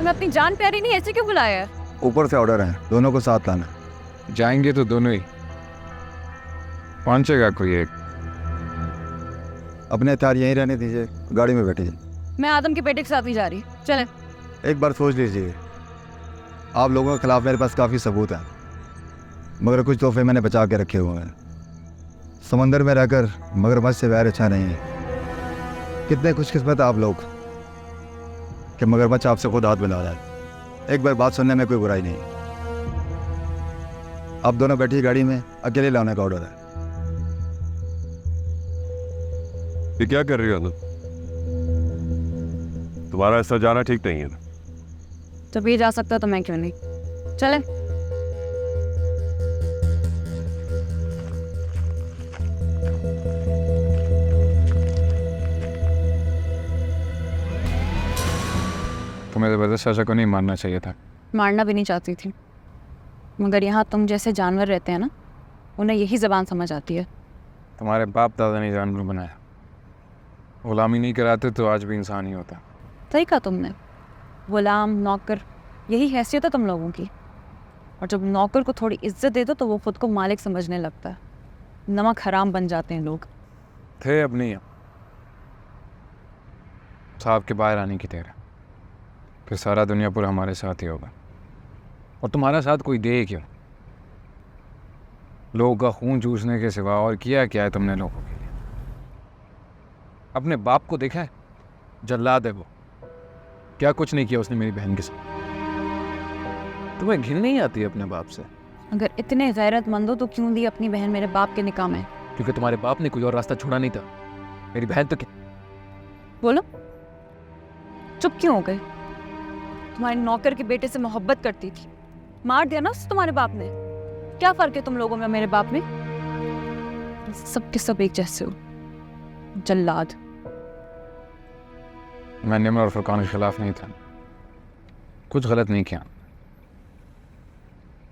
तुम्हें अपनी जान प्यारी नहीं ऐसे क्यों बुलाया है? ऊपर से ऑर्डर है, दोनों को साथ लाना। जाएंगे तो दोनों ही, पहुंचेगा कोई एक। अपने हथियार यहीं रहने दीजिए, गाड़ी में बैठिए। मैं आदम के बेटे के साथ नहीं जा रही, चले। एक बार सोच लीजिए, आप लोगों के खिलाफ मेरे पास काफ़ी सबूत हैं, मगर कुछ तोहफे मैंने बचा के रखे हुए हैं। समंदर में रहकर मगरमच्छ से वैर अच्छा नहीं है। कितने खुशकिस्मत आप लोग कि मगरमच्छ आपसे खुद हाथ मिला रहा है। एक बार बात सुनने में कोई बुराई नहीं। आप दोनों बैठिए गाड़ी में, अकेले लाने का ऑर्डर है। ये क्या कर रही हो तुम? तुम्हारा ऐसा जाना ठीक नहीं है ना। जब ये जा सकता तो मैं क्यों नहीं, चले। तुम्हें ज़बरदस्त चाचा को नहीं मारना चाहिए था। मारना भी नहीं चाहती थी, मगर यहाँ तुम जैसे जानवर रहते हैं ना, उन्हें यही ज़बान समझ आती है। तुम्हारे बाप दादा ने जानवर बनाया, गुलामी नहीं कराते तो आज भी इंसान ही होता। सही कहा तुमने, गुलाम नौकर यही हैसियत है तुम लोगों की। और जब नौकर को थोड़ी इज्जत दे दो तो वो खुद को मालिक समझने लगता है। नमक हराम बन जाते हैं लोग। थे अब नहीं, साहब के बाहर आने की देर है, फिर सारा दुनियापुर हमारे साथ ही होगा। और तुम्हारा साथ कोई दे क्यों? लोगों का खून चूसने के सिवा और किया क्या है तुमने लोगों के लिए? अपने बाप को देखा है? जल्लाद है वो, क्या कुछ नहीं किया उसने मेरी बहन के साथ। तुम्हें घिन नहीं आती अपने बाप से? अगर इतने गैरतमंद हो तो क्यों दी अपनी बहन मेरे बाप के निकाह में? क्योंकि तुम्हारे बाप ने कोई और रास्ता छोड़ा नहीं था। मेरी बहन तो क्या? बोलो, चुप क्यों हो गए? तुम्हारे नौकर के बेटे से मोहब्बत करती थी, मार दिया ना उसे तुम्हारे बाप ने। क्या फर्क है तुम लोगों में और मेरे बाप में? सब के सब एक जैसे हो, जल्लाद। मैं निमर और फुरकान के खिलाफ नहीं था, कुछ गलत नहीं किया।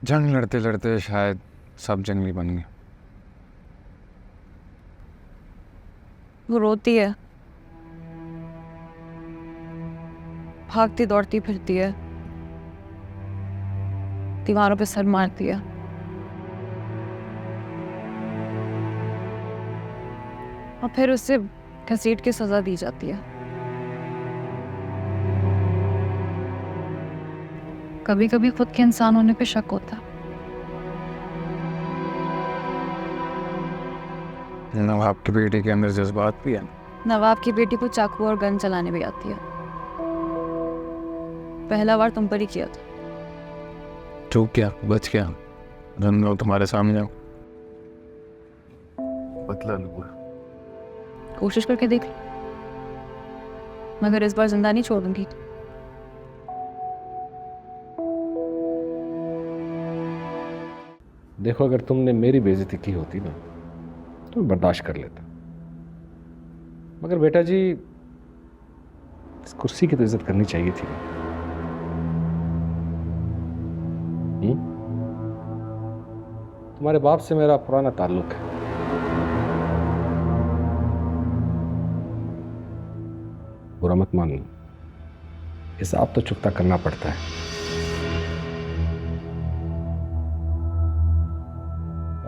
जंग लड़ते लड़ते शायद सब जंगली बन गए। वो रोती है, भागती दौड़ती फिरती है, दीवारों पे सर मारती है। और फिर उसे घसीट के सजा दी जाती है। कभी कभी खुद के इंसान होने पे शक होता है। नवाब की बेटी के अंदर जज्बात भी है। नवाब की बेटी को चाकू और गन चलाने भी आती है। पहला वार तुम पर ही किया था। चूक क्या, बच क्या, रन लो तुम्हारे सामने जाओ, बदला लूंगा। कोशिश करके देख लो, मगर इस बार जिंदा नहीं छोड़ दूंगी। देखो, अगर तुमने मेरी बेइज्जती की होती ना तो मैं बर्दाश्त कर लेता, मगर बेटा जी इस कुर्सी की तो इज्जत करनी चाहिए थी। तुम्हारे बाप से मेरा पुराना ताल्लुक है। बुरा मत मानो, हिसाब तो चुकता करना पड़ता है।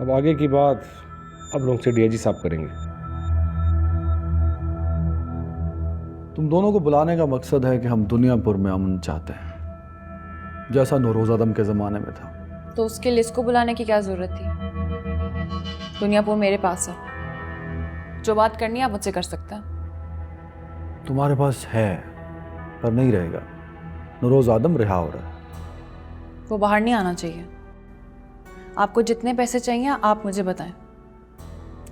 अब आगे की बात अब लोग से डीआईजी साहब करेंगे। तुम दोनों को बुलाने का मकसद है कि हम दुनियापुर में अमन चाहते हैं, जैसा नौरोज आदम के ज़माने में था। तो उसके लिए इसको बुलाने की क्या जरूरत थी? दुनियापुर मेरे पास है, जो बात करनी है आप मुझसे कर सकते हैं। तुम्हारे पास है पर नहीं रहेगा। नौरोज आदम रिहा हो रहा है। वो बाहर नहीं आना चाहिए। आपको जितने पैसे चाहिए आप मुझे बताएं।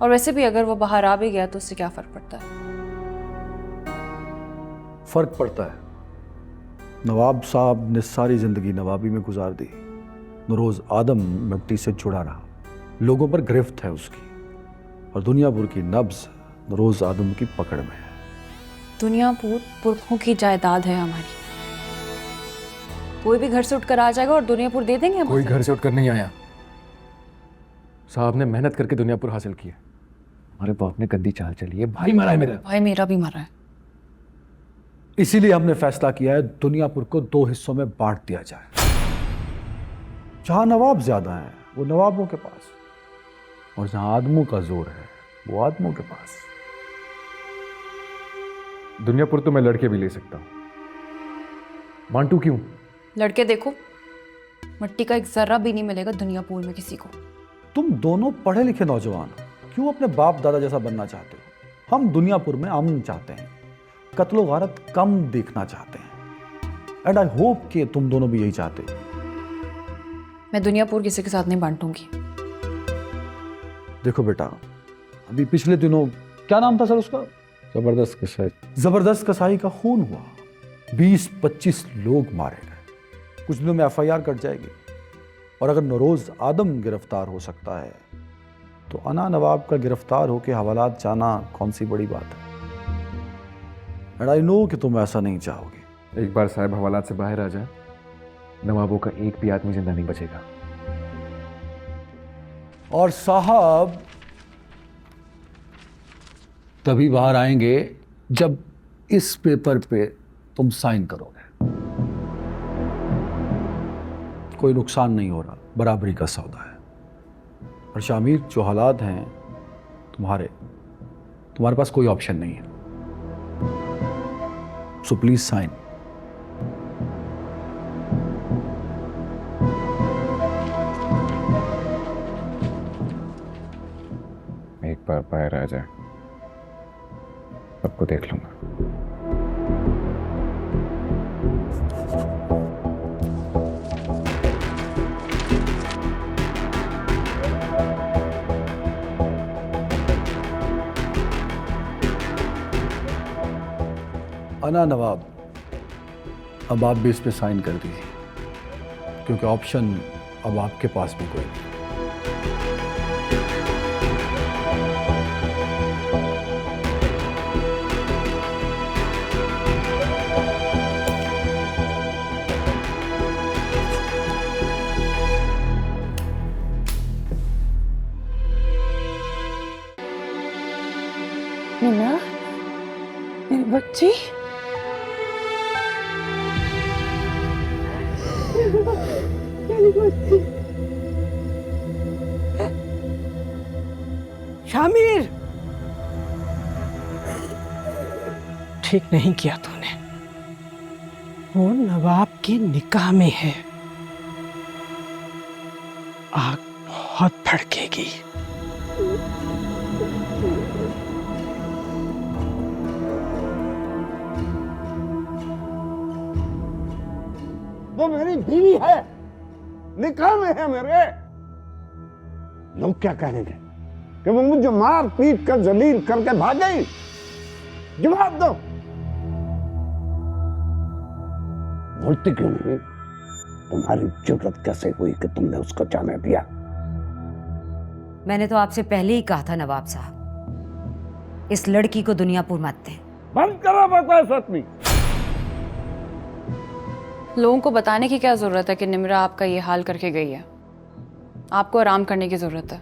और वैसे भी अगर वो बाहर आ भी गया तो उससे क्या फर्क पड़ता है? फर्क पड़ता है। नवाब साहब ने सारी जिंदगी नवाबी में गुजार दी। नौरोज आदम मिट्टी से जुड़ा रहा, लोगों पर गिरफ्त है उसकी, और दुनियापुर की नब्ज नौरोज आदम की पकड़ में है। दुनियापुर पुरखों की जायदाद है हमारी। कोई भी घर से उठकर आ जाएगा और दुनियापुर दे देंगे हम कोई उसे। घर से उठकर नहीं आया, साहब ने मेहनत करके दुनियापुर हासिल किया। हमारे बाप ने गंदी चाल चली है, भाई मरा है मेरा। भाई मेरा भी मरा है। इसीलिए हमने फैसला किया है दुनियापुर को 2 हिस्सों में बांट दिया जाए। जहां नवाब ज्यादा है वो नवाबों के पास, और जहां आदमों का जोर है वो आदमों के पास। दुनियापुर तो मैं लड़के भी ले सकता हूं, बांटू क्यों? लड़के देखो, मिट्टी का एक जर्रा भी नहीं मिलेगा दुनियापुर में किसी को। तुम दोनों पढ़े लिखे नौजवान हो, क्यों अपने बाप दादा जैसा बनना चाहते हो? हम दुनियापुर में अमन चाहते हैं, कत्लो गारत कम देखना चाहते हैं। एंड आई होप कि तुम दोनों भी यही चाहते हो। मैं दुनियापुर किसी के साथ नहीं बांटूंगी। देखो बेटा, अभी पिछले दिनों क्या नाम था सर उसका? जबरदस्त कसाई। जबरदस्त कसाई का खून हुआ, 20-25 लोग मारे गए। कुछ दिनों में FIR कट जाएगी, और अगर नरोज आदम गिरफ्तार हो सकता है तो अना नवाब का गिरफ्तार होकर हवालात जाना कौन सी बड़ी बात है। एंड आई नो कि तुम ऐसा नहीं चाहोगे। एक बार साहब हवालात से बाहर आ जाए, नवाबों का एक भी आदमी जिंदा नहीं बचेगा। और साहब तभी बाहर आएंगे जब इस पेपर पे तुम साइन करोगे। कोई नुकसान नहीं हो रहा, बराबरी का सौदा है। और शामिर, जो हालात हैं तुम्हारे पास कोई ऑप्शन नहीं है, सो प्लीज साइन। एक बार बाहर आ जाए, सबको देख लूंगा। अना नवाब, अब आप भी इस पे साइन कर दीजिए, क्योंकि ऑप्शन अब आपके पास भी कोई नहीं। मीना, मेरी बच्ची, मेरी बच्ची। शामिर, ठीक नहीं किया तूने। वो नवाब के निकाह में है, आग बहुत भड़केगी। वो मेरी बीवी है, निकाह में है मेरे। लोग क्या कहेंगे कि वो मुझे मार पीट कर जलील करके भाग गई? जवाब दो। बोलती क्यों नहीं? तुम्हारी जुर्रत कैसे हुई कि तुमने उसको जाने दिया? मैंने तो आपसे पहले ही कहा था नवाब साहब, इस लड़की को दुनियापुर मत दें। बंद करो बकवास आदमी। लोगों को बताने की क्या जरूरत है कि निम्रा आपका ये हाल करके गई है? आपको आराम करने की जरूरत है।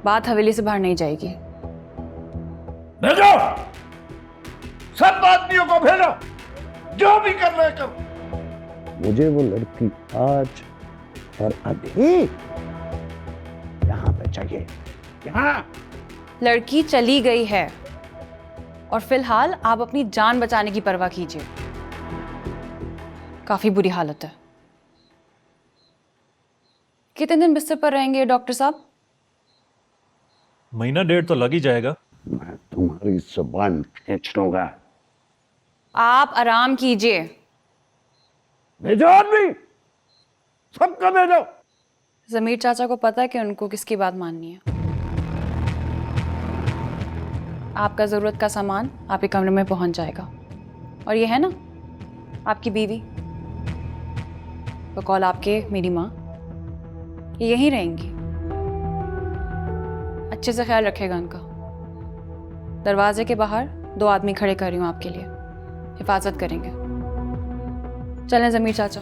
बात हवेली से बाहर नहीं जाएगी। भेजो, सब आदमियों को भेजो, जो भी कर रहे करो। मुझे वो लड़की आज और अभी यहाँ पे चाहिए, यहाँ। लड़की चली गई है और फिलहाल आप अपनी जान बचाने की परवाह कीजिए। काफी बुरी हालत है। कितने दिन बिस्तर पर रहेंगे डॉक्टर साहब? महीना डेढ़ तो लग ही जाएगा। मैं तुम्हारी जुबान खींच लूंगा। आप आराम कीजिए। भेजो आदमी, सबको भेजो। जमीर चाचा को पता है कि उनको किसकी बात माननी है। आपका जरूरत का सामान आपके कमरे में पहुंच जाएगा। और ये है ना आपकी बीवी, बकौल आपके मेरी माँ, ये यहीं रहेंगी। अच्छे से ख्याल रखेगा उनका। दरवाजे के बाहर 2 आदमी खड़े कर रही हूँ आपके लिए, हिफाजत करेंगे। चलें जमीर चाचा।